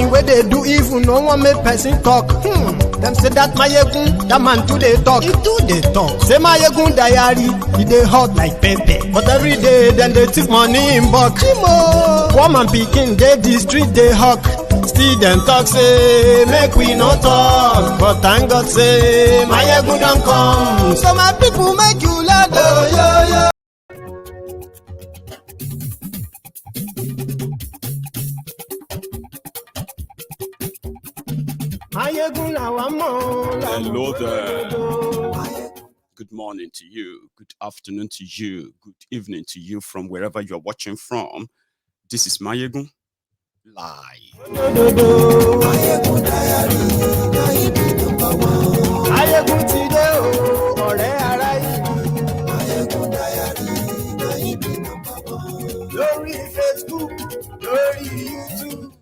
thing where they do even no one make person talk. Them say that Mayegun, that man too they talk. He too they talk. Say Mayegun diary, he they hot like pepper. But every day then they take money in bulk. Woman picking they the street they hawk. Still them talk say make we no talk. But thank God say Mayegun don't come. So my people make you laugh. Oh, yo, yo. Hello there. Good morning to you, good afternoon to you, good evening to you from wherever you're watching from. This is Mayegun Live.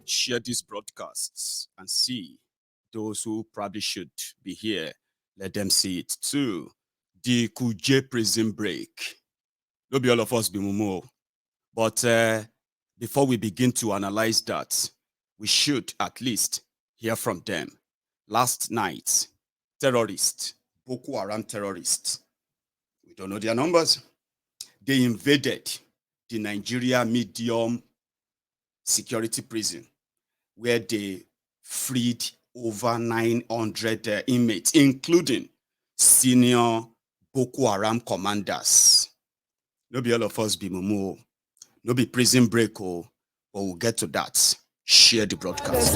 Share these broadcasts and see those who probably should be here. Let them see it too. The Kuje prison break. No be all of us be mumu. But before we begin to analyze that, we should at least hear from them. Last night, terrorists, Boko Haram terrorists, we don't know their numbers, they invaded the Nigeria medium security prison where they freed over 900 inmates, including senior Boko Haram commanders. No be all of us be mumu, no be prison break, but we'll get to that. Share the broadcast.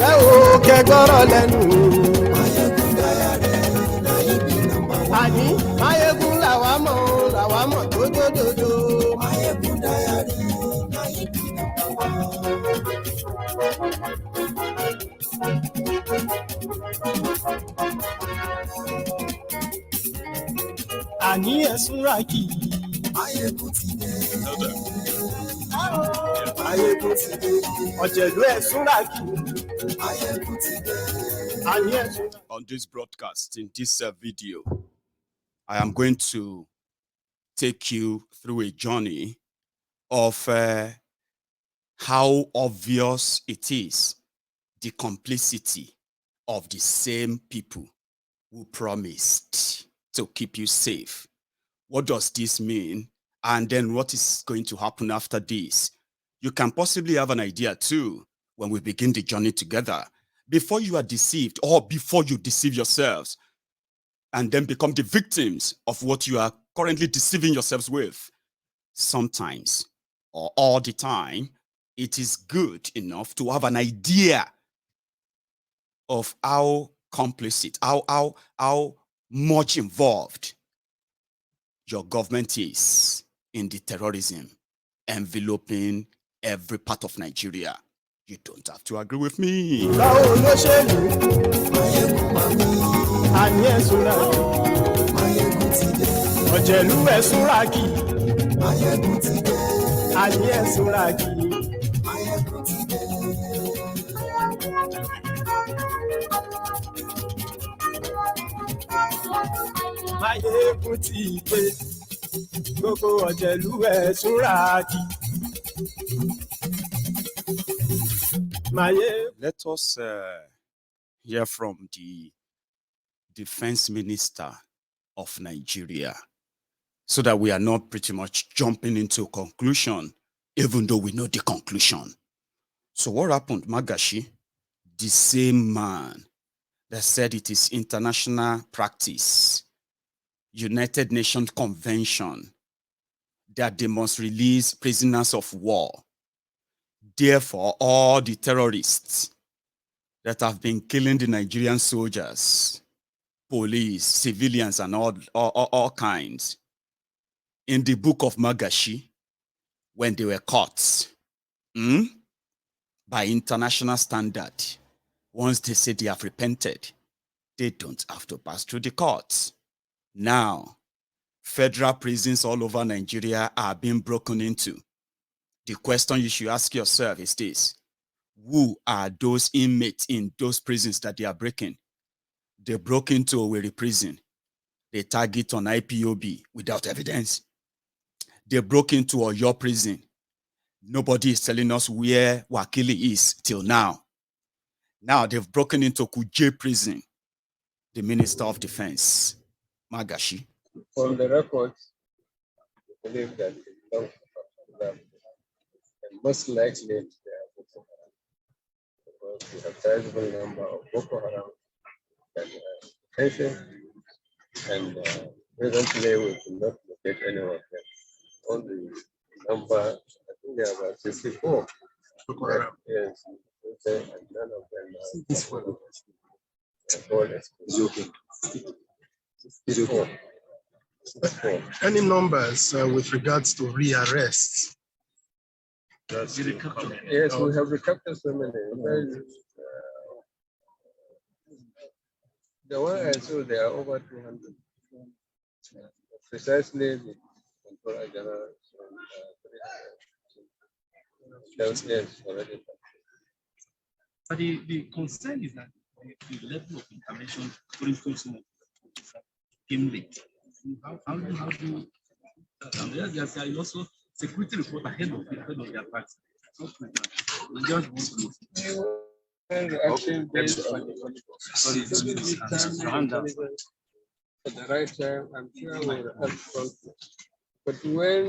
Ani esuraki Mayegun ti dé. Mayegun ti dé. Ọ̀jẹ̀lú esuraki Mayegun ti dé. Ani esuraki. On this broadcast, in this video, I am going to take you through a journey of how obvious it is the complicity of the same people who promised to keep you safe. What does this mean? And then what is going to happen after this? You can possibly have an idea too when we begin the journey together. Before you are deceived or before you deceive yourselves and then become the victims of what you are currently deceiving yourselves with, sometimes or all the time, it is good enough to have an idea of how complicit, how much involved your government is in the terrorism enveloping every part of Nigeria. You don't have to agree with me. Mayegun ti dé, gbogbo ọ̀jẹ̀lú esuraki. Let us hear from the Defense Minister of Nigeria so that we are not pretty much jumping into a conclusion, even though we know the conclusion. So what happened, Magashi? The same man that said it is international practice, United Nations Convention, that they must release prisoners of war. Therefore, all the terrorists that have been killing the Nigerian soldiers, police, civilians, and all kinds, in the book of Magashi, when they were caught, by international standard, once they say they have repented, they don't have to pass through the courts. Now, federal prisons all over Nigeria are being broken into. The question you should ask yourself is this: who are those inmates in those prisons that they are breaking? They broke into Owerri prison. They target on IPOB without evidence. They broke into Oyo prison. Nobody is telling us where Wakili is till now. Now they've broken into Kuje prison. The Minister of Defense, Magashi. From the records, I believe that it belongs to them. And most likely they are Boko Haram. Because we have a sizable number of Boko Haram that are detention, and presently we cannot locate any of them. Only number, I think there are about 64. Boko Haram. Yes, and none of them are. This one. Any numbers with regards to rearrests? Yes, we have recaptured so many. The one I saw, there are over 200. Precisely the controller general. Yes, already. But the concern is that the level of intervention during some came late. How do you there is also security report ahead of their party. Actually, based on at the right time, I'm sure we'll have something. But when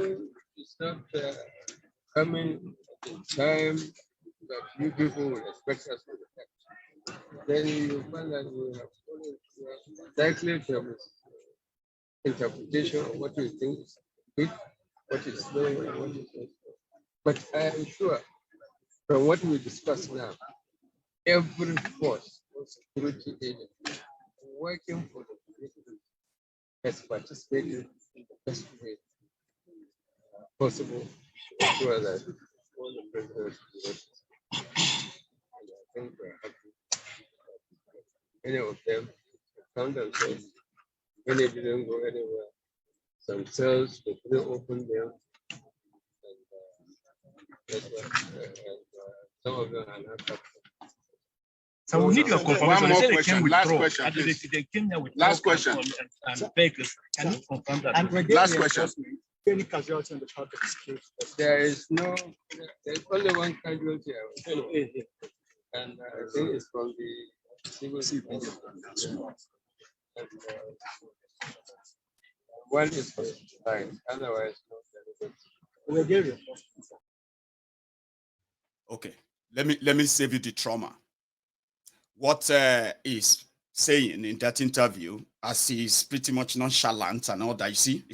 you start coming at the time that you people will expect us to act, then you find that we have likely to have interpretation of what you think is good, what is slow, and what is not. But I am sure from what we discuss now, every force or security agency working for the community has participated in the best way possible to ensure that all the prisoners and I think we're happy. Many of them found themselves, many didn't go anywhere. Some cells were pretty open there. And some of them are not captured. So we need your confirmation. One more question. Last question, please. They came there with last question. And vehicles. Can you confirm that? And last question. Any casualty on the part of this case? There is no, there's only one casualty. And I think it's from the civil defense. And, one is fine, otherwise, no. Okay, let me save you the trauma. What is saying in that interview, as he's pretty much nonchalant and all that, you see,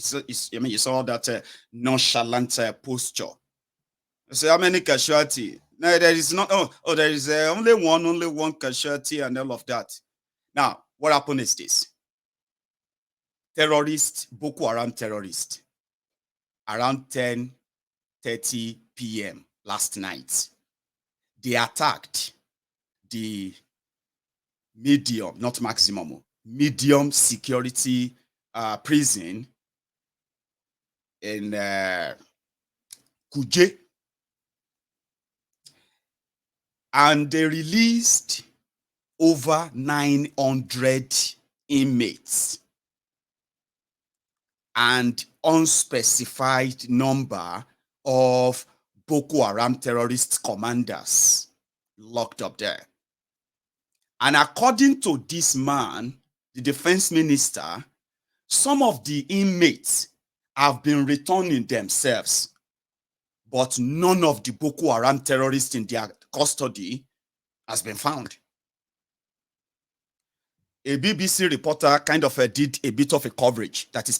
I mean, you saw that nonchalant posture. So how many casualty? No, there is not. Oh, there is only one casualty and all of that. Now, what happened is this: Boko Haram terrorist, around 10:30 p.m. last night, they attacked the medium, not maximum, medium security prison in Kuje, and they released over 900 inmates and unspecified number of Boko Haram terrorist commanders locked up there. And according to this man, the defense minister, some of the inmates have been returning themselves, but none of the Boko Haram terrorists in their custody has been found. A BBC reporter kind of did a bit of a coverage that is,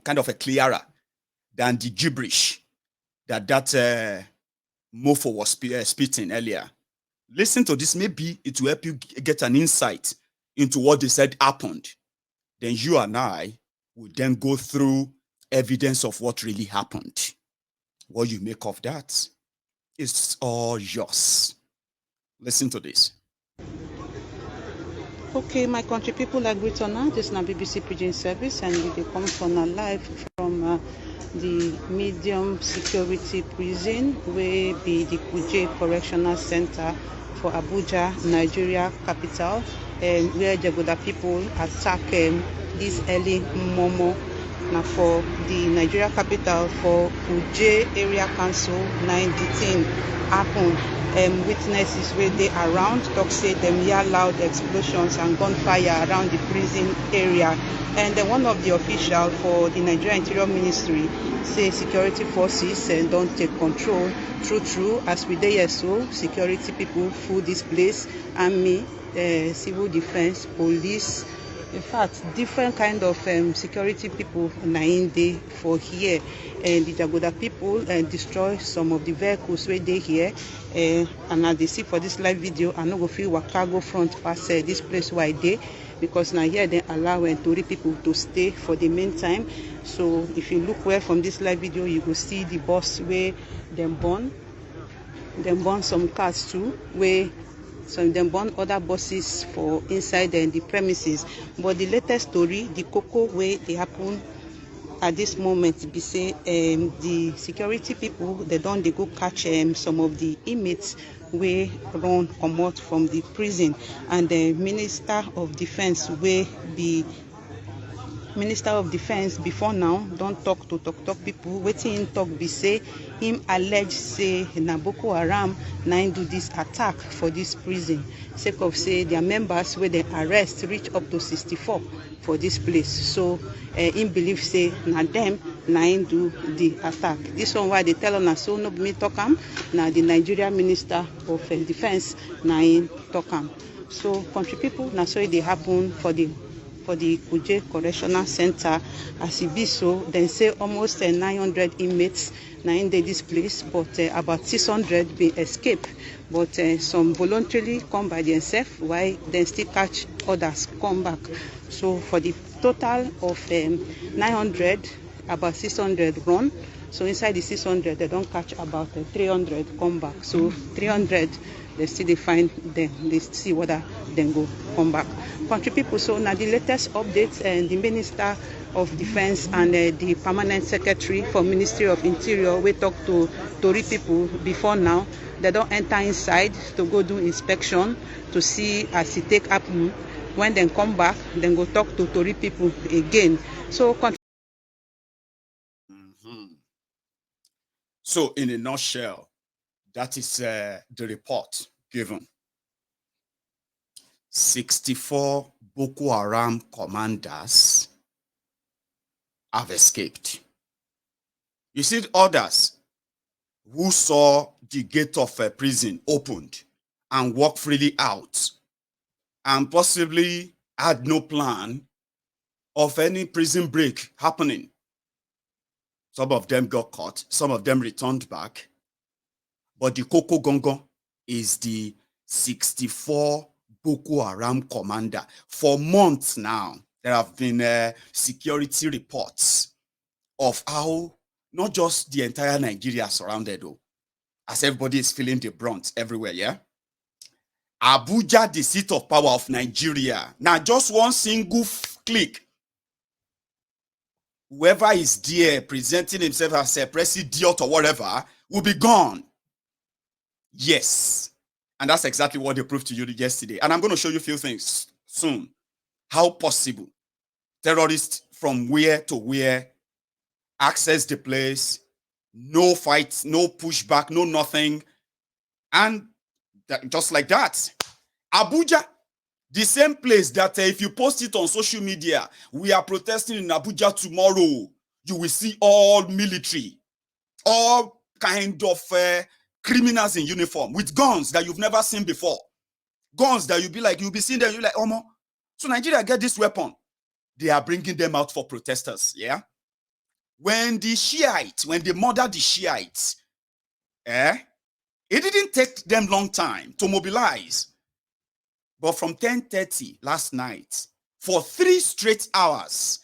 kind of a clearer than the gibberish that mofo was spitting earlier. Listen to this. Maybe it will help you get an insight into what they said happened. Then you and I will then go through evidence of what really happened. What you make of that is all yours. Listen to this. Okay, my country people, I greet you now. This is BBC Pidgin Service, and we come from live from the medium security prison, where be the Kuje Correctional Center for Abuja, Nigeria capital, where Jagoda people attack this early momo Now for the Nigeria capital, for Kuje area council, 19 happen. Witnesses where they around talk say them hear loud explosions and gunfire around the prison area. And then one of the officials for the Nigeria Interior Ministry say security forces don't take control. True, as we dey here, so security people full this place, army, civil defense, police. In fact, different kind of security people na in dey for here. And the Jagoda people destroy some of the vehicles where they here. And as they see for this live video, I no go fit waka go front pass this place where I dey, because now here they allow Tori people to stay for the meantime. So if you look well from this live video, you go see the bus where them burn some cars too, where some them burn other buses for inside the premises. But the latest story, the Boko where they happen at this moment, be say the security people they go catch some of the inmates wey run comot from the prison, and the Minister of Defense wey be Minister of Defense before now don't talk to talk people. Wetin him talk be say him allege say na Boko Haram na him do this attack for this prison, sake of say their members wey they arrest reach up to 64 for this place. So him believe say na them na him do the attack. This one why they tell us so no be me talk am, na the Nigeria Minister of Defense na him talk am. So country people, na so they happen for the Kuje Correctional Center. As it be so, they say almost 900 inmates now in this place, but about 600 be escape. But some voluntarily come by themselves, while they still catch others come back. So for the total of 900, about 600 run. So inside the 600, they don't catch about 300 come back. So 300, they still they find them, they see whether they go come back. Country people, so now the latest updates, and the Minister of Defense and the Permanent Secretary for Ministry of Interior, we talk to Tori people before now. They don't enter inside to go do inspection to see as it take happen. When they come back, then go talk to Tori people again. So So in a nutshell, that is the report given. 64 Boko Haram commanders have escaped. You see others who saw the gate of a prison opened and walked freely out and possibly had no plan of any prison break happening. Some of them got caught, some of them returned back. But the Koko Gongo is the 64 Boko Haram commander. For months now, there have been security reports of how not just the entire Nigeria surrounded, though, as everybody is feeling the brunt everywhere, yeah? Abuja, the seat of power of Nigeria. Now, just one single click. Whoever is there presenting himself as a president or whatever will be gone. Yes. And that's exactly what they proved to you yesterday. And I'm going to show you a few things soon. How possible terrorists from where to where access the place, no fights, no pushback, no nothing. And just like that, Abuja, the same place that if you post it on social media, we are protesting in Abuja tomorrow, you will see all military, all kind of criminals in uniform with guns that you've never seen before. Guns that you'll be seeing them, you're like, oh, no. So Nigeria get this weapon. They are bringing them out for protesters, yeah? When they murdered the Shiites, it didn't take them long time to mobilize. But from 10:30 last night, for 3 straight hours,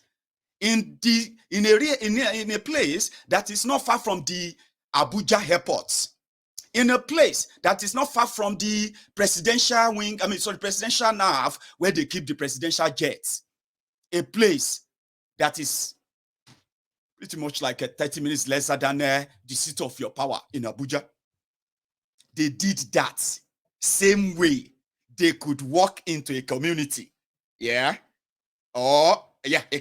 in a place that is not far from the Abuja airport, in a place that is not far from the presidential presidential nav where they keep the presidential jets, a place that is pretty much like 30 minutes lesser than the seat of your power in Abuja. They did that same way they could walk into a community, a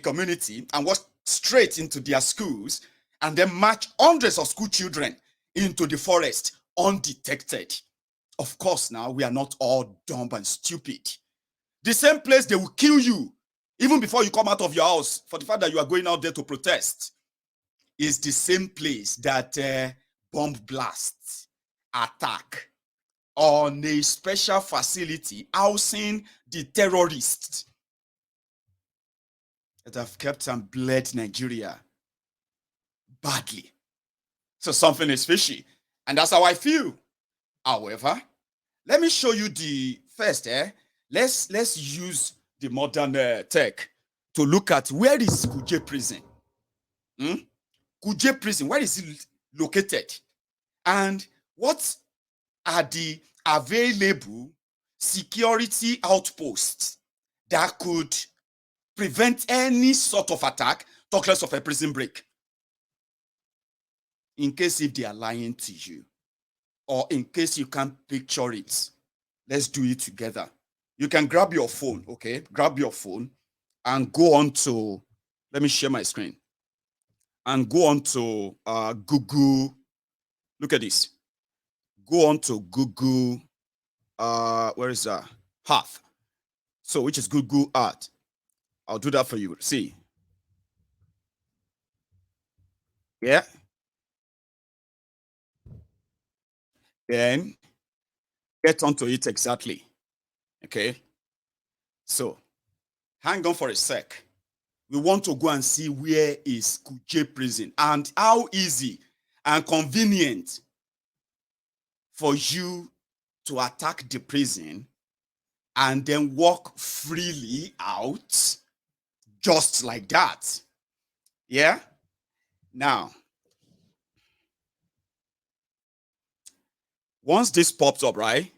community, and straight into their schools and then march hundreds of school children into the forest undetected. Of course, now we are not all dumb and stupid. The same place they will kill you even before you come out of your house for the fact that you are going out there to protest is the same place that bomb blasts, attack on a special facility housing the terrorists that have kept and bled Nigeria badly. So something is fishy. And that's how I feel. However, let me show you the first. Let's use the modern tech to look at where is Kuje prison. Kuje prison, where is it located? And what are the available security outposts that could prevent any sort of attack, talk less of a prison break? In case if they are lying to you, or in case you can't picture it, let's do it together. You can grab your phone, okay? Grab your phone and go on to, let me share my screen, and go on to Google. Look at this. Go on to Google, where is that? Earth. So, which is Google Earth. I'll do that for you. See. Yeah. Then get onto it exactly. Okay. So hang on for a sec. We want to go and see where is Kuje prison and how easy and convenient for you to attack the prison and then walk freely out just like that. Yeah. Now, once this pops up, right,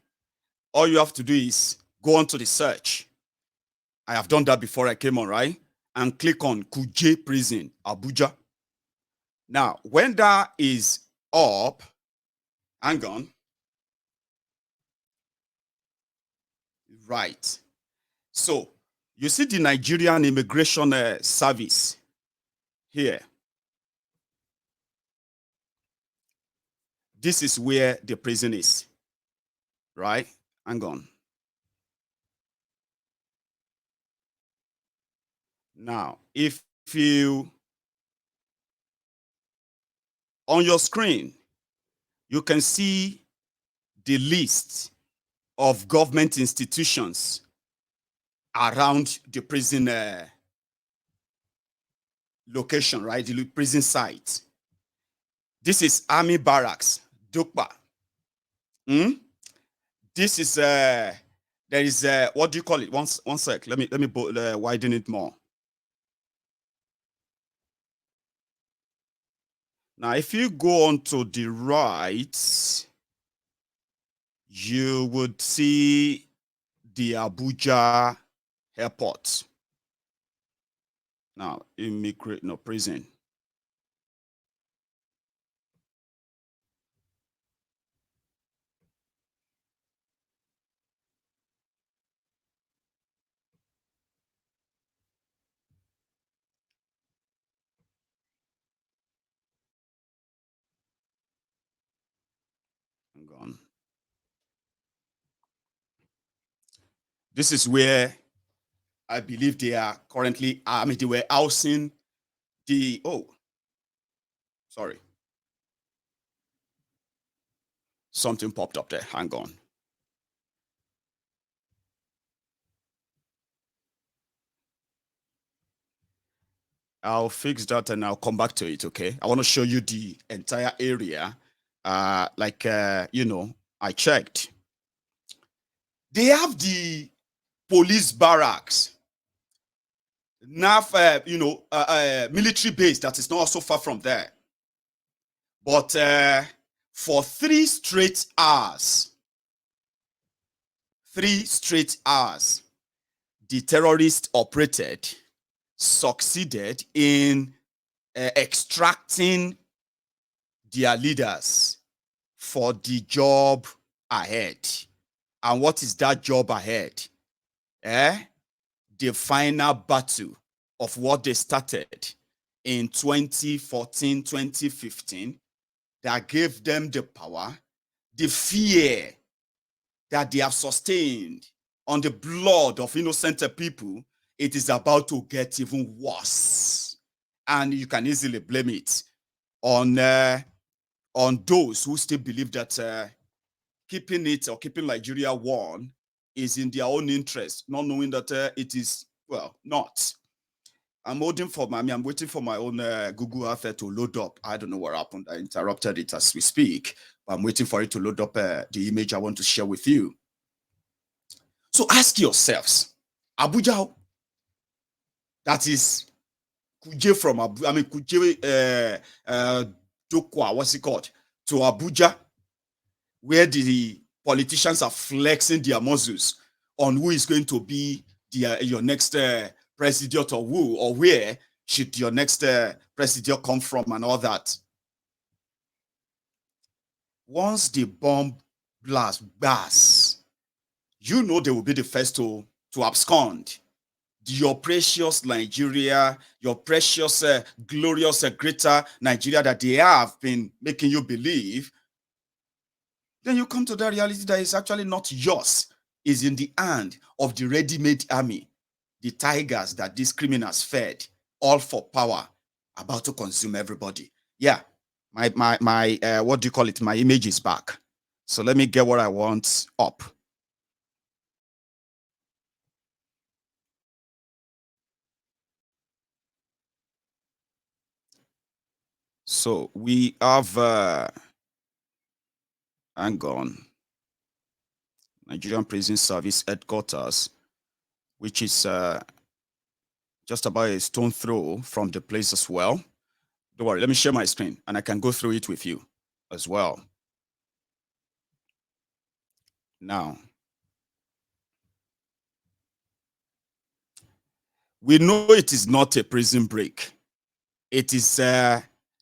all you have to do is go on to the search. I have done that before I came on, right? And click on Kuje Prison, Abuja. Now, when that is up, hang on. Right. So, you see the Nigerian Immigration Service here. This is where the prison is, right? Hang on. Now, if you, on your screen, you can see the list of government institutions around the prison location, right? The prison site. This is Army Barracks, Dukba. This is there is what do you call it? One sec. Let me widen it more. Now, if you go on to the right, you would see the Abuja airport. Now, prison. Hang on. This is where I believe they are currently, they were housing the, sorry. Something popped up there, hang on. I'll fix that and I'll come back to it, okay? I want to show you the entire area. I checked. They have the police barracks, military base that is not also far from there. But for 3 straight hours, the terrorists succeeded in extracting their leaders for the job ahead. And what is that job ahead? The final battle of what they started in 2014, 2015 that gave them the power, the fear that they have sustained on the blood of innocent people, it is about to get even worse. And you can easily blame it on those who still believe that keeping it or keeping Nigeria one is in their own interest, not knowing that it is, well, not. I'm waiting for my own Google Earth to load up. I don't know what happened. I interrupted it as we speak, but I'm waiting for it to load up the image I want to share with you. So ask yourselves, Abuja, that is Kuje from Abuja, Kuje Dokwa, what's it called, to Abuja, where the politicians are flexing their muscles on who is going to be your next president or who, or where should your next president come from and all that. Once the bomb blast, you know they will be the first to abscond. Your precious Nigeria, your precious, glorious, greater Nigeria that they have been making you believe, then you come to that reality that is actually not yours, is in the hand of the ready-made army, the tigers that these criminals fed, all for power, about to consume everybody. Yeah, my what do you call it? My image is back. So let me get what I want up. So we have, hang on, Nigerian Prison Service headquarters, which is just about a stone throw from the place as well. Don't worry, let me share my screen and I can go through it with you as well. Now, we know it is not a prison break. It is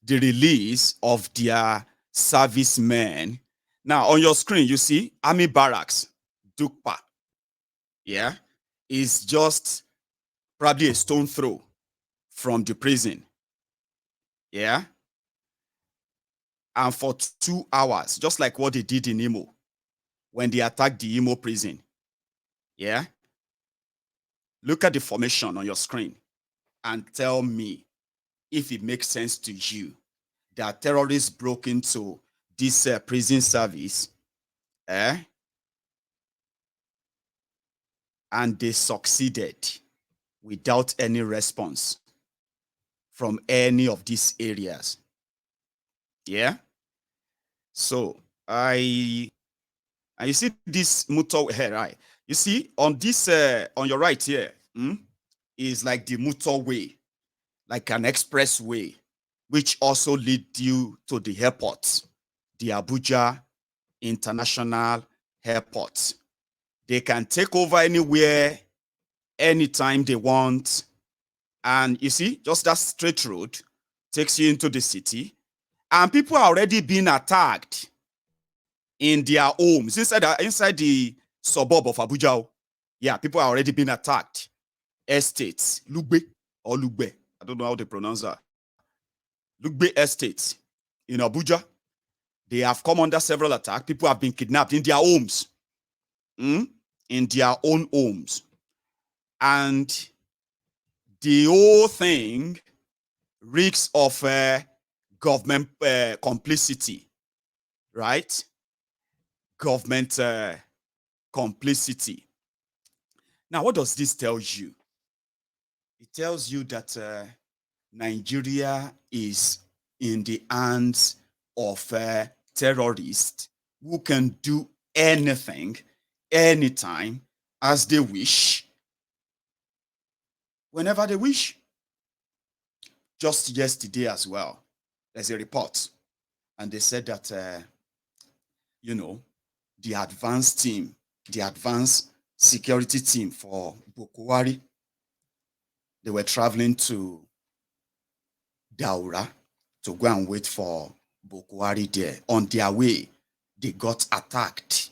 the release of their servicemen. Now, on your screen, you see Army Barracks, Dukpa. Yeah, is just probably a stone throw from the prison. Yeah. And for 2 hours, just like what they did in Imo, when they attacked the Imo prison. Yeah. Look at the formation on your screen and tell me if it makes sense to you that terrorists broke into this prison service, and they succeeded without any response from any of these areas. Yeah. So and you see this motor here, right? You see on this on your right here is like the motorway, like an expressway, which also lead you to the airport, the Abuja International Airport. They can take over anywhere, anytime they want. And you see, just that straight road takes you into the city. And people are already being attacked in their homes, inside the suburb of Abuja. Yeah, people are already being attacked. Estates, Lugbe or Lugbe, I don't know how they pronounce that. Lugbe Estates in Abuja, they have come under several attacks. People have been kidnapped in their homes, in their own homes. And the whole thing reeks of government complicity, right? Government complicity. Now, what does this tell you? It tells you that Nigeria is in the hands of terrorists who can do anything, anytime, as they wish, whenever they wish. Just yesterday as well, there's a report, and they said that, the advanced team, the advanced security team for Boko, they were traveling to Daura to go and wait for Boko there. On their way, they got attacked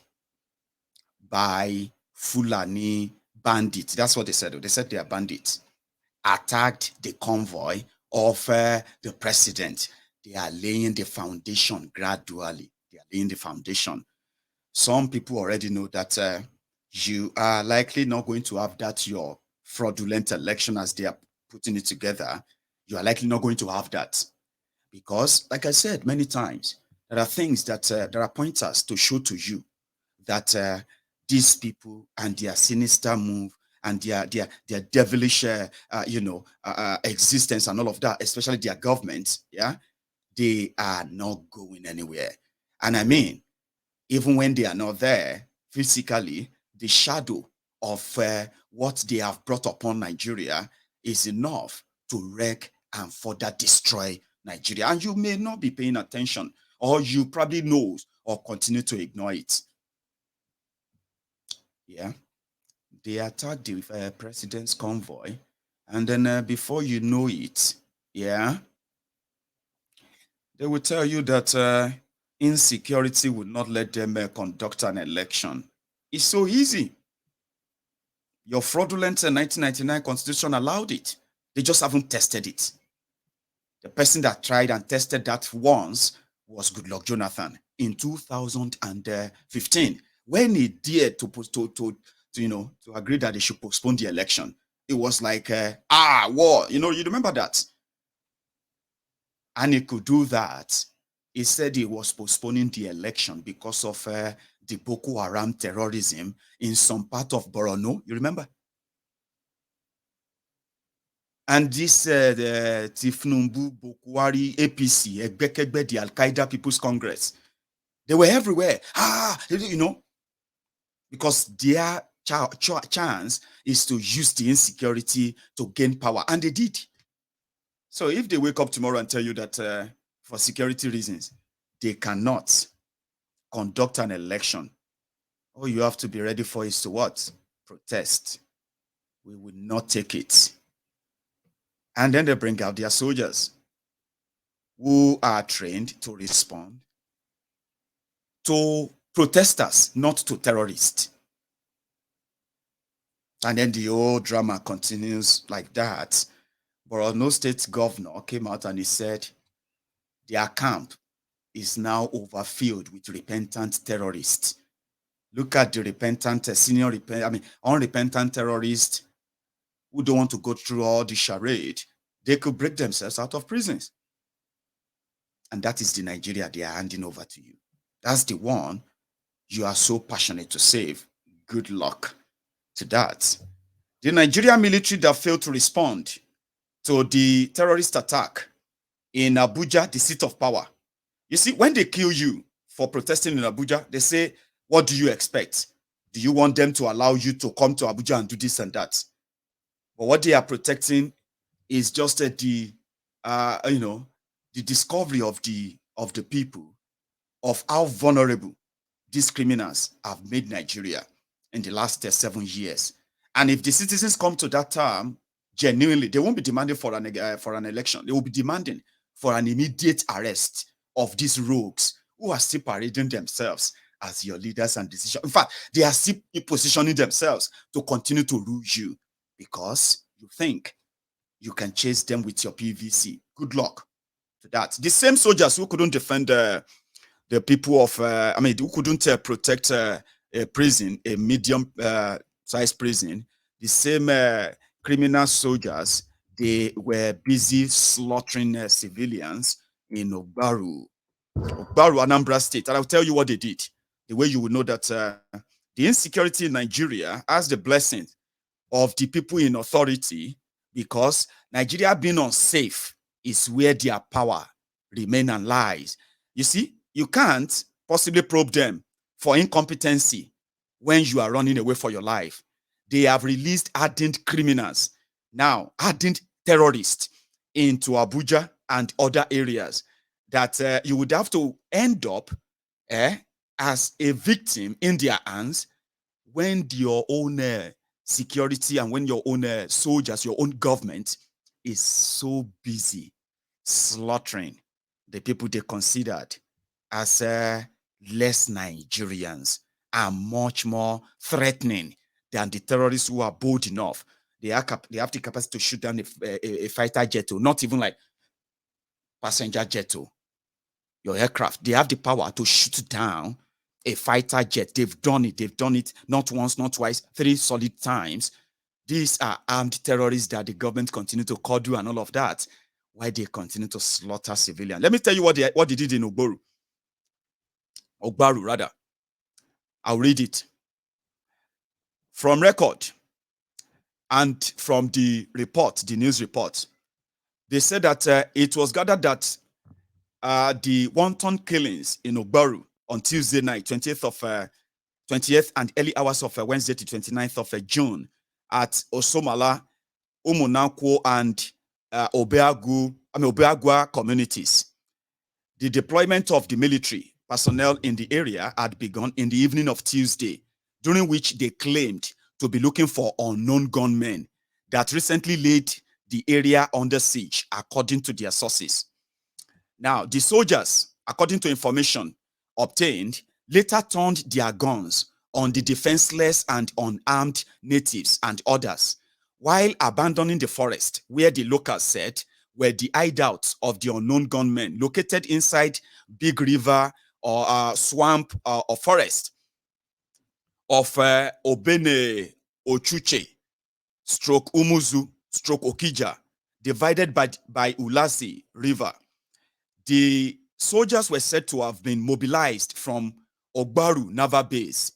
by Fulani bandits. That's what they said. They said they are bandits. Attacked the convoy of the president. They are laying the foundation gradually. They are laying the foundation. Some people already know that you are likely not going to have that your fraudulent election as they are putting it together. You are likely not going to have that because, like I said many times, there are things that there are pointers to show to you that these people and their sinister move and their devilish existence and all of that, especially their government, yeah, they are not going anywhere. And I mean, even when they are not there physically, the shadow of what they have brought upon Nigeria is enough to wreck and further destroy Nigeria. And you may not be paying attention, or you probably know or continue to ignore it. Yeah, they attacked the president's convoy, and then before you know it, yeah, they will tell you that insecurity would not let them conduct an election. It's so easy. Your fraudulent 1999 constitution allowed it. They just haven't tested it. The person that tried and tested that once was Goodluck Jonathan in 2015 when he dared to agree that they should postpone the election. It was like war. You remember that, and he could do that. He said he was postponing the election because of the Boko Haram terrorism in some part of Borno. You remember? And this Tifnumbu, Bokwari, APC, Egbekegbe, the Al Qaeda People's Congress, they were everywhere. Because their chance is to use the insecurity to gain power, and they did. So if they wake up tomorrow and tell you that for security reasons, they cannot conduct an election, all you have to be ready for is to what? Protest. We will not take it. And then they bring out their soldiers who are trained to respond to protesters, not to terrorists. And then the whole drama continues like that. Borno State governor came out and he said their camp is now overfilled with repentant terrorists. Look at the repentant, unrepentant terrorists who don't want to go through all the charade. They could break themselves out of prisons. And that is the Nigeria they are handing over to you. That's the one you are so passionate to save. Good luck to that. The Nigerian military that failed to respond to the terrorist attack in Abuja, the seat of power. You see, when they kill you for protesting in Abuja, they say, what do you expect? Do you want them to allow you to come to Abuja and do this and that? But what they are protecting is just the discovery of the people of how vulnerable these criminals have made Nigeria in the last 7 years. And if the citizens come to that term, genuinely, they won't be demanding for an election. They will be demanding for an immediate arrest of these rogues who are still parading themselves as your leaders and decisions. In fact, they are still positioning themselves to continue to rule you because you think you can chase them with your PVC. Good luck to that. The same soldiers who couldn't defend the people of, who couldn't protect a prison, a medium-sized prison, the same criminal soldiers, they were busy slaughtering civilians in Ogbaru, Anambra State. And I'll tell you what they did. The way you will know that the insecurity in Nigeria has the blessing of the people in authority, because Nigeria being unsafe is where their power remains and lies. You see, you can't possibly probe them for incompetency when you are running away for your life. They have released hardened criminals, now hardened terrorists into Abuja and other areas that you would have to end up as a victim in their hands when your own security and when your own soldiers, your own government is so busy slaughtering the people they considered as less Nigerians and much more threatening than the terrorists who are bold enough. they have the capacity to shoot down a fighter jet, or not even like passenger jet, or your aircraft. They have the power to shoot down a fighter jet. They've done it. They've done it not once, not twice, 3 solid times. These are armed terrorists that the government continue to cuddle and all of that, while they continue to slaughter civilians. Let me tell you what they did in Ogbaru. Ogbaru, rather. I'll read it. From record and from the report, the news report, they said that it was gathered that the wanton killings in Ogbaru on Tuesday night, 20th and early hours of Wednesday to 29th of June at Osomala, Umunakwo, and Obeagua communities. The deployment of the military personnel in the area had begun in the evening of Tuesday, during which they claimed to be looking for unknown gunmen that recently laid the area under siege, according to their sources. Now, the soldiers, according to information obtained, later turned their guns on the defenseless and unarmed natives and others, while abandoning the forest, where the locals said were the hideouts of the unknown gunmen located inside Big River or swamp or forest of Obene Ochuche, stroke Umuzu, stroke Okija, divided by Ulasi River. The soldiers were said to have been mobilized from Ogbaru Naval Base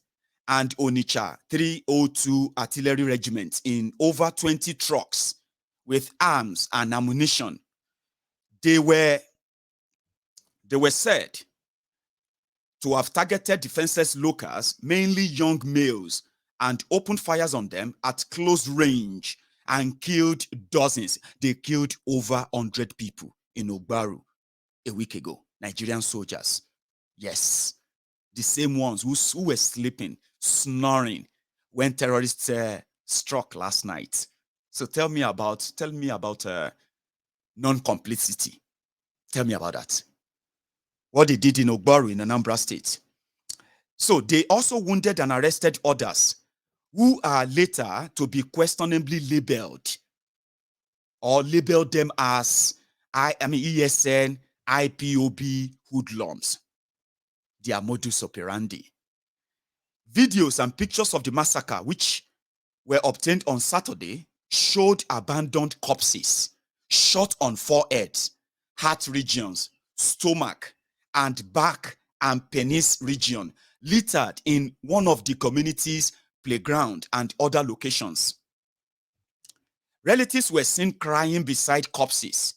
and Onitsha 302 Artillery Regiment in over 20 trucks with arms and ammunition. They were said to have targeted defenseless locals, mainly young males, and opened fires on them at close range and killed dozens. They killed over 100 people in Ogbaru a week ago. Nigerian soldiers. Yes, the same ones who were sleeping, snoring when terrorists struck last night. So tell me about non-complicity. Tell me about that. What they did in Ogbaru in Anambra State. So they also wounded and arrested others who are later to be questionably labeled or labeled them as ESN, IPOB hoodlums. Their modus operandi. Videos and pictures of the massacre, which were obtained on Saturday, showed abandoned corpses, shot on foreheads, heart regions, stomach, and back and penis region, littered in one of the community's playground and other locations. Relatives were seen crying beside corpses.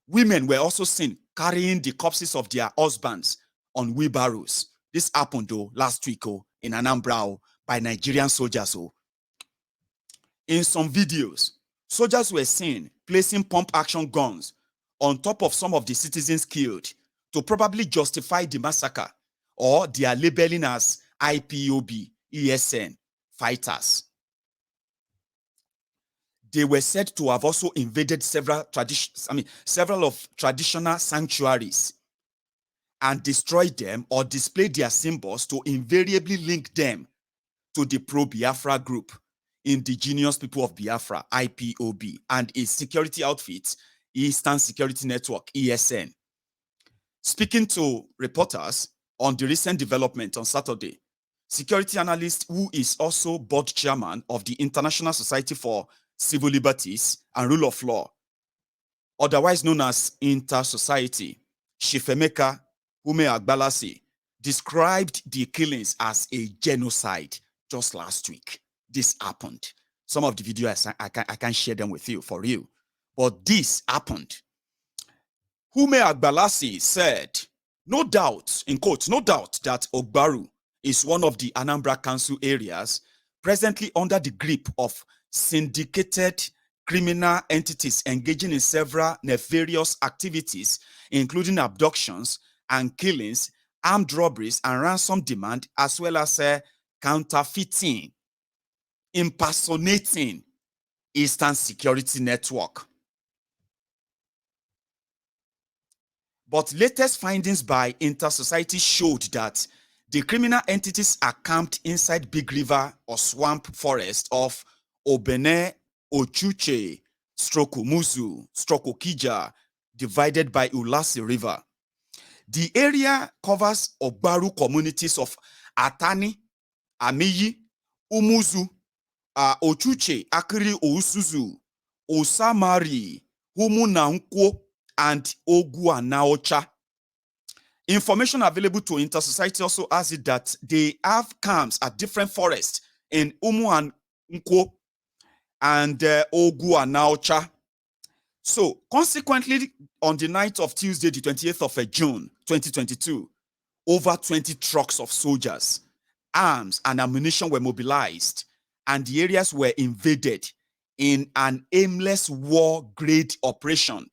Women were also seen carrying the corpses of their husbands on wheelbarrows. This happened though last week in Anambra by Nigerian soldiers. In some videos, soldiers were seen placing pump action guns on top of some of the citizens killed to probably justify the massacre, or they are labeling as IPOB, ESN fighters. They were said to have also invaded several of traditional sanctuaries and destroyed them or displayed their symbols to invariably link them to the pro-Biafra group, Indigenous People of Biafra, IPOB, and its security outfit, Eastern Security Network, ESN. Speaking to reporters on the recent development on Saturday, security analyst who is also board chairman of the International Society for Civil Liberties and Rule of Law, otherwise known as Inter-Society, Shifemeka Ume Agbalasi, described the killings as a genocide just last week. This happened. Some of the videos I can share them with you for you, but this happened. Ume Agbalasi said, no doubt, in quotes, no doubt that Ogbaru is one of the Anambra Council areas presently under the grip of syndicated criminal entities engaging in several nefarious activities, including abductions and killings, armed robberies, and ransom demand, as well as counterfeiting, impersonating Eastern Security Network. But latest findings by Inter-Society showed that the criminal entities are camped inside Big River or swamp forest of Obene Ochuche, stroke Muzu, stroke Okija, divided by Ulasi River. The area covers Ogbaru communities of Atani, Amiyi, Umuzu, Ochuche, Akiri Ousuzu, Osamari, Humunanko, and Oguanaocha. Information available to Intersociety also has it that they have camps at different forests in Umu and Nko and Oguanaocha. So, consequently, on the night of Tuesday, the 28th of June, 2022, over 20 trucks of soldiers, arms, and ammunition were mobilized, and the areas were invaded in an aimless war-grade operation.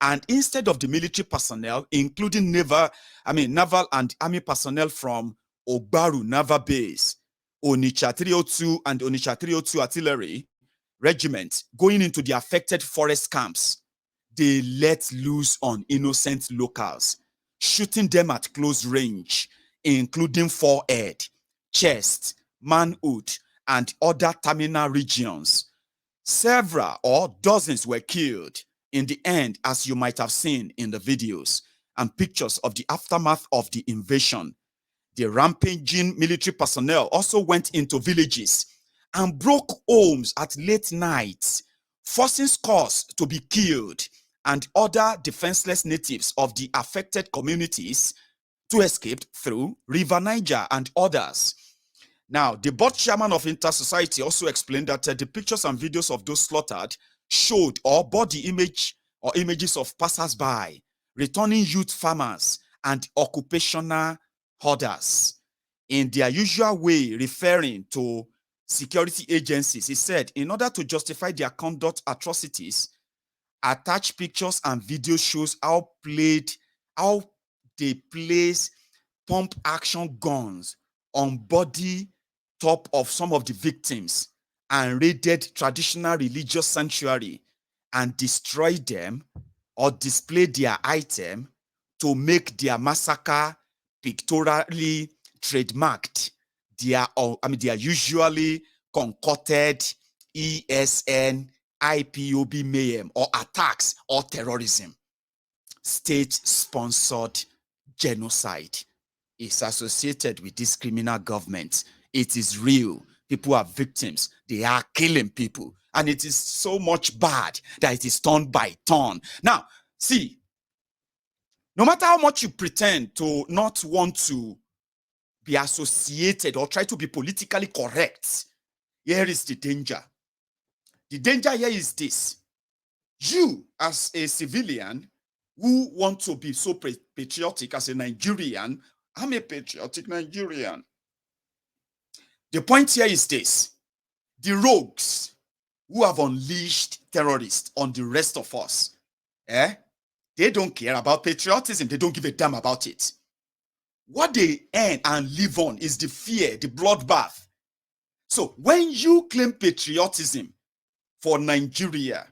And instead of the military personnel, including naval and army personnel from Ogbaru Naval Base, Onitsha 302 and Onitsha 302 Artillery Regiment, going into the affected forest camps, they let loose on innocent locals, shooting them at close range, including forehead, chest, manhood, and other terminal regions. Several or dozens were killed in the end, as you might have seen in the videos and pictures of the aftermath of the invasion. The rampaging military personnel also went into villages and broke homes at late nights, forcing scores to be killed and other defenseless natives of the affected communities to escape through River Niger and others. Now, the board chairman of Intersociety also explained that the pictures and videos of those slaughtered showed or body image or images of passers-by, returning youth farmers, and occupational hoarders. In their usual way, referring to security agencies, he said, in order to justify their conduct atrocities, attached pictures and video shows how they place pump action guns on body top of some of the victims and raided traditional religious sanctuary and destroyed them or displayed their item to make their massacre pictorially trademarked. They are usually concocted ESN, IPOB mayhem or attacks or terrorism. State-sponsored genocide is associated with this criminal government. It is real. People are victims. They are killing people. And it is so much bad that it is turn by turn. Now, see, no matter how much you pretend to not want to be associated or try to be politically correct, here is the danger. The danger here is this. You, as a civilian who want to be so patriotic as a Nigerian, I'm a patriotic Nigerian. The point here is this. The rogues who have unleashed terrorists on the rest of us, they don't care about patriotism. They don't give a damn about it. What they earn and live on is the fear, the bloodbath. So when you claim patriotism for Nigeria,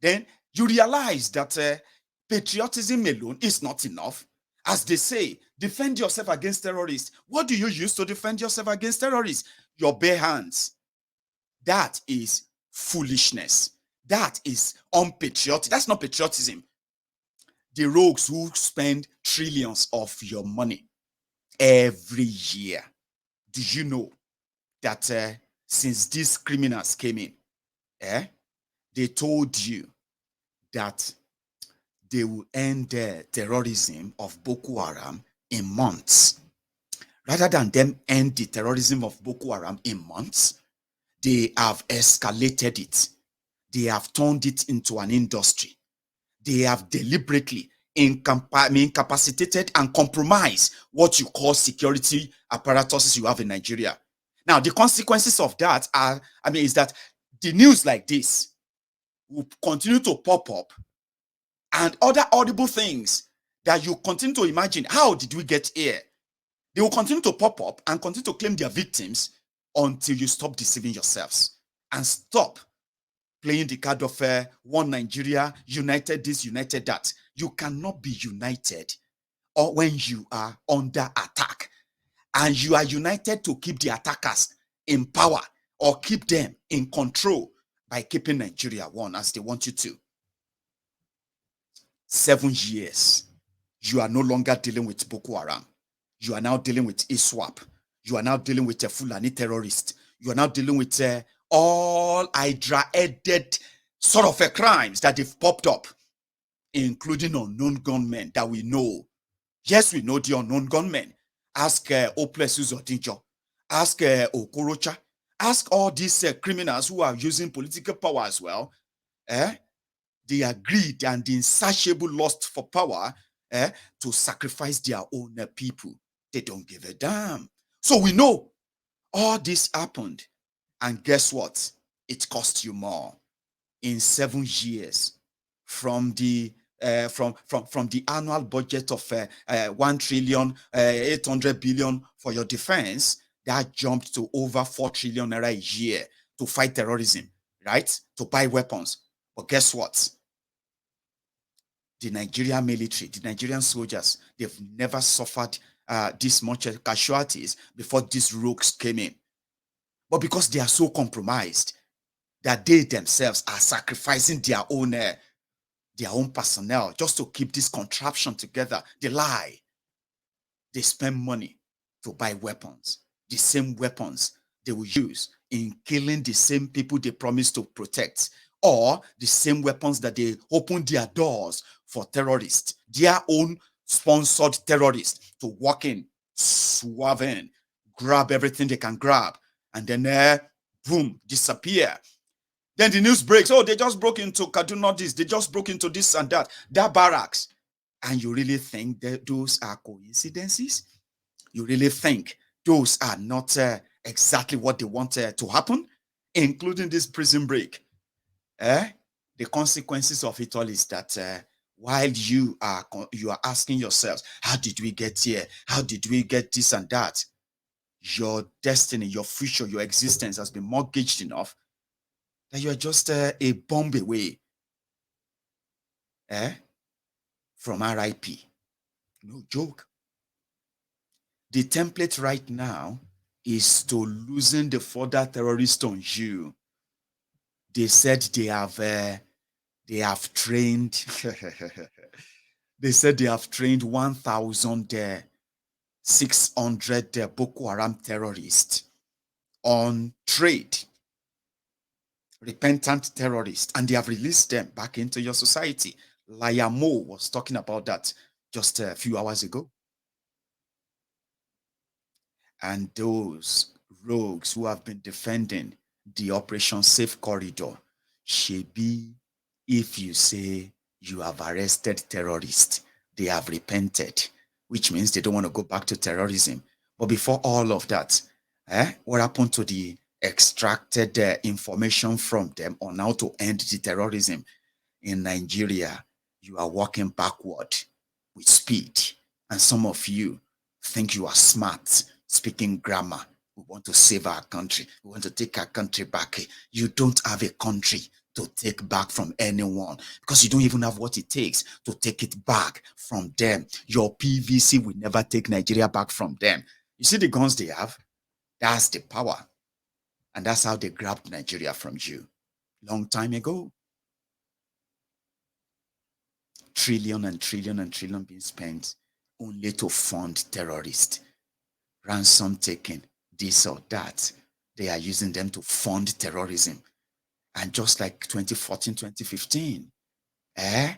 then you realize that patriotism alone is not enough. As they say, defend yourself against terrorists. What do you use to defend yourself against terrorists? Your bare hands. That is foolishness. That is unpatriotic. That's not patriotism. The rogues who spend trillions of your money every year. Do you know that since these criminals came in, they told you that they will end the terrorism of Boko Haram in months. Rather than them end the terrorism of Boko Haram in months, they have escalated it. They have turned it into an industry. They have deliberately incapacitated and compromised what you call security apparatuses you have in Nigeria. Now, the consequences of that is that the news like this will continue to pop up, and other audible things that you continue to imagine. How did we get here? They will continue to pop up and continue to claim their victims until you stop deceiving yourselves and stop playing the card of one Nigeria, united this, united that. You cannot be united or when you are under attack, and you are united to keep the attackers in power or keep them in control by keeping Nigeria one as they want you to. 7 years. You are no longer dealing with Boko Haram. You are now dealing with ISWAP. You are now dealing with a Fulani terrorist. You are now dealing with all Hydra-headed sort of crimes that have popped up, including unknown gunmen that we know. Yes, we know the unknown gunmen. Ask Oplesus Odinjo. Ask Okorocha. Ask all these criminals who are using political power as well. Their greed and the insatiable lust for power to sacrifice their own people. They don't give a damn. So we know all this happened. And guess what? It cost you more. In 7 years, from the annual budget of 1 trillion 800 billion for your defense, that jumped to over 4 trillion naira a year to fight terrorism, right? To buy weapons. But guess what? The Nigerian military, the Nigerian soldiers, they've never suffered this much casualties before these rogues came in. But because they are so compromised that they themselves are sacrificing their own personnel just to keep this contraption together, they lie. They spend money to buy weapons, the same weapons they will use in killing the same people they promised to protect, or the same weapons that they open their doors for terrorists, their own sponsored terrorists, to walk in, swerve in, grab everything they can grab, and then boom, disappear. Then the news breaks, oh, they just broke into Kaduna this, they just broke into this and that barracks. And you really think that those are coincidences? You really think those are not exactly what they want to happen, including this prison break? The consequences of it all is that while you are asking yourselves, how did we get here? How did we get this and that? Your destiny, your future, your existence has been mortgaged enough that you are just a bomb away from RIP. No joke. The template right now is to loosen the further terrorists on you. They said they have trained they said they have trained 1,600 Boko Haram terrorists on trade, repentant terrorists, and they have released them back into your society. Layamo was talking about that just a few hours ago. And those rogues who have been defending the Operation Safe Corridor, shebi, if you say you have arrested terrorists, they have repented, which means they don't want to go back to terrorism. But before all of that, what happened to the extracted information from them on how to end the terrorism in Nigeria? You are walking backward with speed. And some of you think you are smart, speaking grammar. We want to save our country. We want to take our country back. You don't have a country to take back from anyone because you don't even have what it takes to take it back from them. Your PVC will never take Nigeria back from them. You see the guns they have? That's the power. And that's how they grabbed Nigeria from you long time ago. Trillion and trillion and trillion being spent only to fund terrorists. Ransom taking, this or that. They are using them to fund terrorism. And just like 2014, 2015, they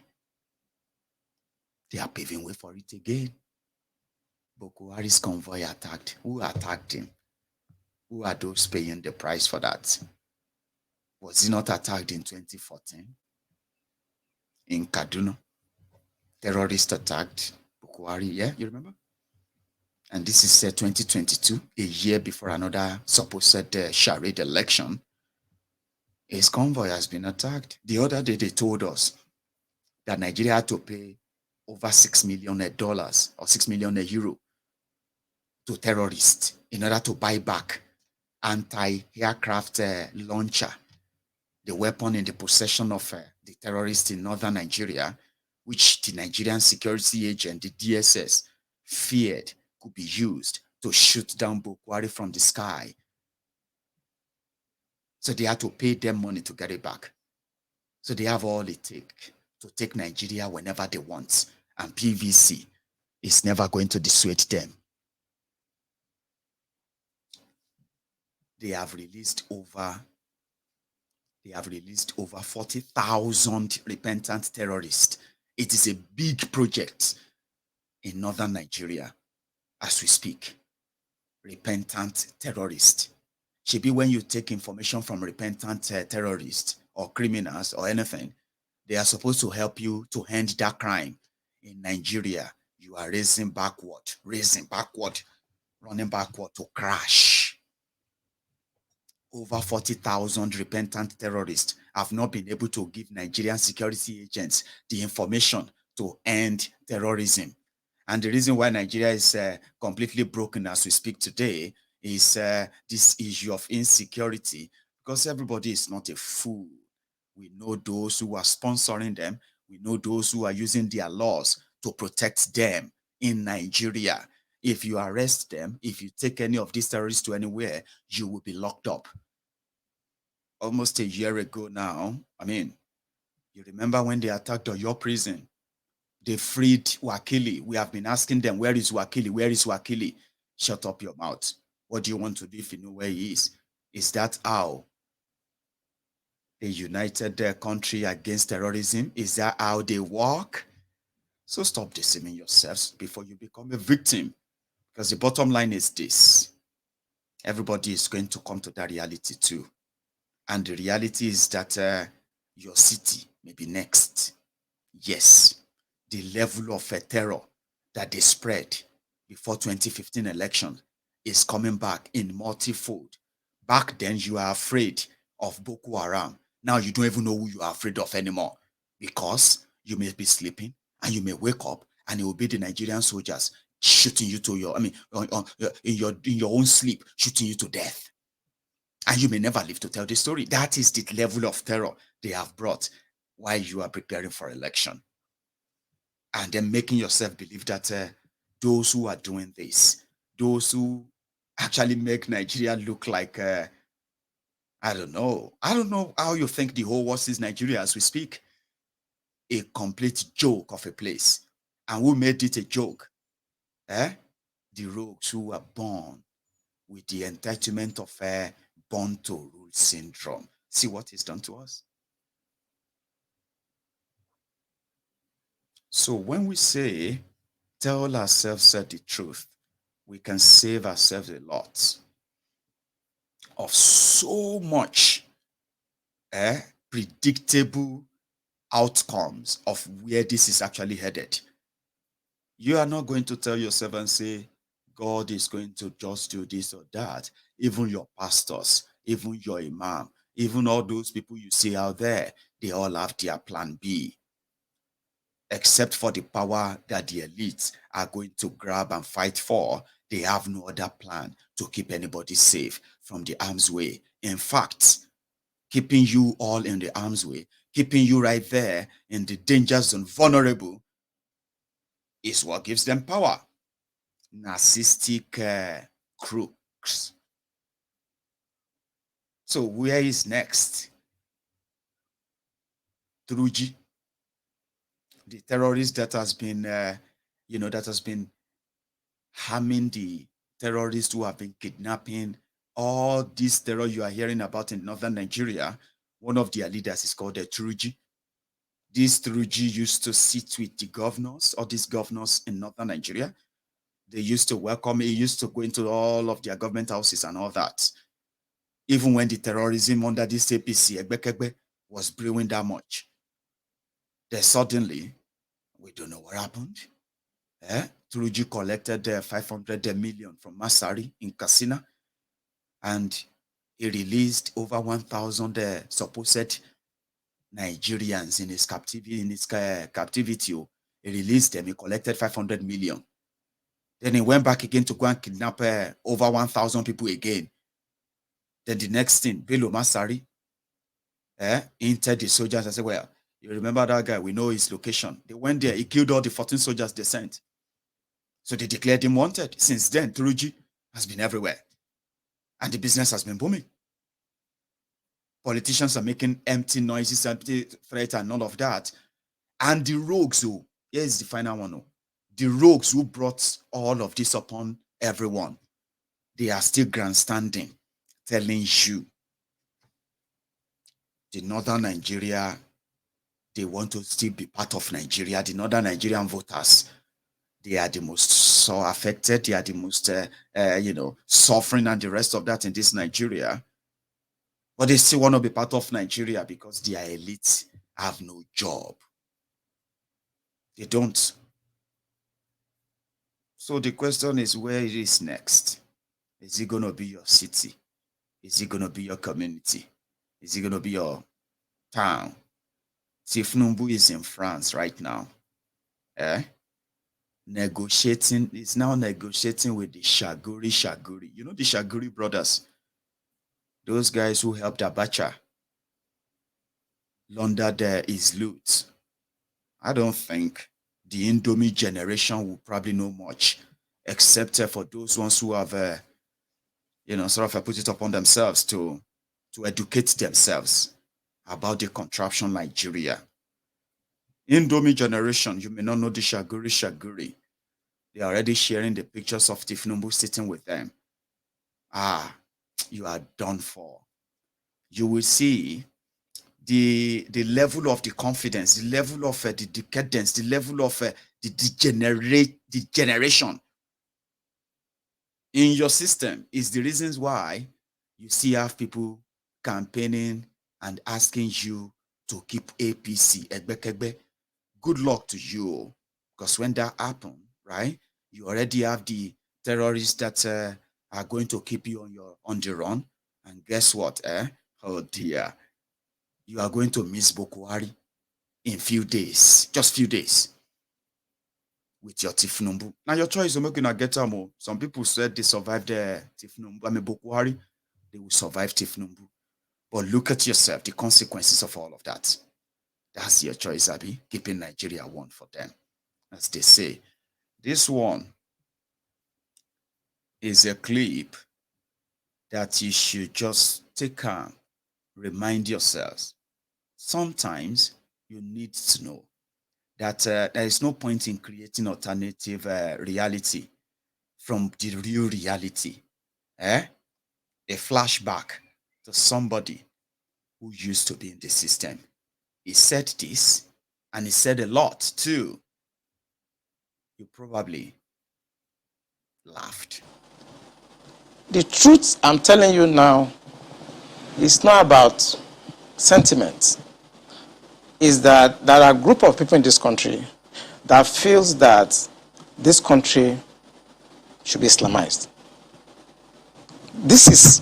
are paving way for it again. Boko Haram's convoy attacked. Who attacked him? Who are those paying the price for that? Was he not attacked in 2014? In Kaduna? Terrorist attacked Boko Haram, yeah, you remember? And this is 2022, a year before another supposed charade election. His convoy has been attacked. The other day, they told us that Nigeria had to pay over $6 million or 6 million euro to terrorists in order to buy back anti-aircraft launcher, the weapon in the possession of the terrorists in northern Nigeria, which the Nigerian security agent, the DSS, feared could be used to shoot down Boko Haram from the sky. So they had to pay them money to get it back. So they have all it takes to take Nigeria whenever they want. And PVC is never going to dissuade them. They have released over 40,000 repentant terrorists. It is a big project in northern Nigeria as we speak. Repentant terrorists. Should be when you take information from repentant terrorists or criminals or anything, they are supposed to help you to end that crime. In Nigeria, you are racing backward, running backward to crash. Over 40,000 repentant terrorists have not been able to give Nigerian security agents the information to end terrorism. And the reason why Nigeria is completely broken as we speak today is this issue of insecurity, because everybody is not a fool. We know those who are sponsoring them. We know those who are using their laws to protect them in Nigeria. If you arrest them, if you take any of these terrorists to anywhere, you will be locked up. Almost a year ago now, I mean, you remember when they attacked your prison? They freed Wakili. We have been asking them, where is Wakili? Where is Wakili? Shut up your mouth. What do you want to do if you know where he is? Is that how they united their country against terrorism? Is that how they work? So stop deceiving yourselves before you become a victim. Because the bottom line is this. Everybody is going to come to that reality too. And the reality is that your city may be next. Yes. The level of terror that they spread before 2015 election is coming back in multifold. Back then, you are afraid of Boko Haram. Now you don't even know who you are afraid of anymore, because you may be sleeping and you may wake up and it will be the Nigerian soldiers shooting you to in your own sleep, shooting you to death. And you may never live to tell the story. That is the level of terror they have brought while you are preparing for election. And then making yourself believe that those who are doing this, those who actually make Nigeria look like, I don't know how you think the whole world is Nigeria as we speak. A complete joke of a place. And who made it a joke? The rogues who were born with the entitlement of born to rule syndrome. See what is done to us? So when we say tell ourselves the truth, we can save ourselves a lot of so much predictable outcomes of where this is actually headed. You are not going to tell yourself and say, God is going to just do this or that. Even your pastors, even your imam, even all those people you see out there, they all have their plan B. Except for the power that the elites are going to grab and fight for, they have no other plan to keep anybody safe from the arm's way. In fact, keeping you all in the arm's way, keeping you right there in the danger zone, vulnerable, is what gives them power. Narcissistic crooks. So where is next? Truji, the terrorist that has been, that has been harming the terrorists who have been kidnapping, all this terror you are hearing about in northern Nigeria. One of their leaders is called Truji. This Truji used to sit with the governors, all these governors in northern Nigeria. They used to welcome, he used to go into all of their government houses and all that. Even when the terrorism under this APC, Egbekegbe, was brewing that much. Then suddenly, we don't know what happened. Truji collected 500 million from Masari in Katsina, and he released over 1,000 supposed Nigerians in his captivity. He released them. He collected 500 million. Then he went back again to go and kidnap over 1,000 people again. Then the next thing, Bello Masari entered the soldiers and said, well, you remember that guy? We know his location. They went there. He killed all the 14 soldiers they sent. So they declared him wanted. Since then, Truji has been everywhere. And the business has been booming. Politicians are making empty noises, empty threats, and all of that. And the rogues who, here's the final one, the rogues who brought all of this upon everyone, they are still grandstanding, telling you the northern Nigeria, they want to still be part of Nigeria. The northern Nigerian voters, they are the most so affected. They are the most, suffering and the rest of that in this Nigeria. But they still want to be part of Nigeria because their elites have no job. They don't. So the question is, where it is next? Is it going to be your city? Is it going to be your community? Is it going to be your town? Tifnumbu is in France right now. Negotiating, is now negotiating with the Shaguri. You know the Shaguri brothers? Those guys who helped Abacha launder his loot. I don't think the Indomie generation will probably know much, except for those ones who have, sort of put it upon themselves to educate themselves about the contraption Nigeria. Indomie generation, you may not know the Shaguri. They are already sharing the pictures of Tifnumbu sitting with them. You are done for. You will see the level of the confidence, the level of the decadence, the level of the degeneration in your system is the reasons why you see have people campaigning and asking you to keep APC. Good luck to you, because when that happens, right, you already have the terrorists that are going to keep you on the run. And guess what? Oh dear, you are going to miss Boko Haram in few days, just few days, with your Tifnumbu. Now your choice is making a get more. Some people said they survived Tifnumbu. Boko Haram, they will survive Tifnumbu. But look at yourself, the consequences of all of that. That's your choice, Abi. Keeping Nigeria one for them, as they say. This one is a clip that you should just take and remind yourselves. Sometimes you need to know that there is no point in creating alternative reality from the real reality. A flashback to somebody who used to be in the system. He said this, and he said a lot too. You probably laughed. The truth I'm telling you now is not about sentiment. Is that there are a group of people in this country that feels that this country should be Islamized. This is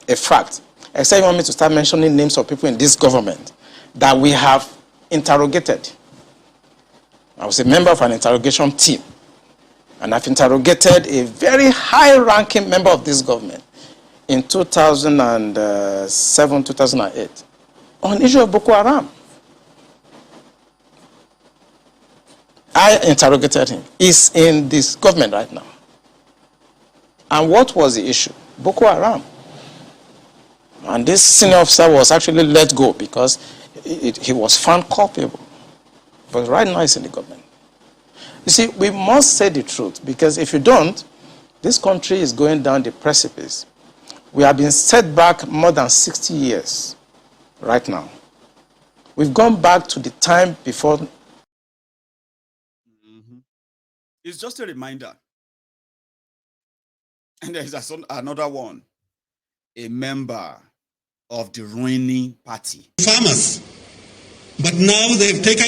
a fact. Except you want me to start mentioning names of people in this government that we have interrogated. I was a member of an interrogation team, and I've interrogated a very high-ranking member of this government in 2007, 2008 on the issue of Boko Haram. I interrogated him. He's in this government right now. And what was the issue? Boko Haram. And this senior officer was actually let go because he was found culpable. But right now he's in the government. You see, we must say the truth, because if you don't, this country is going down the precipice. We have been set back more than 60 years right now. We've gone back to the time before. It's just a reminder. And there's another one. A member of the ruling party. Farmers. But now they've taken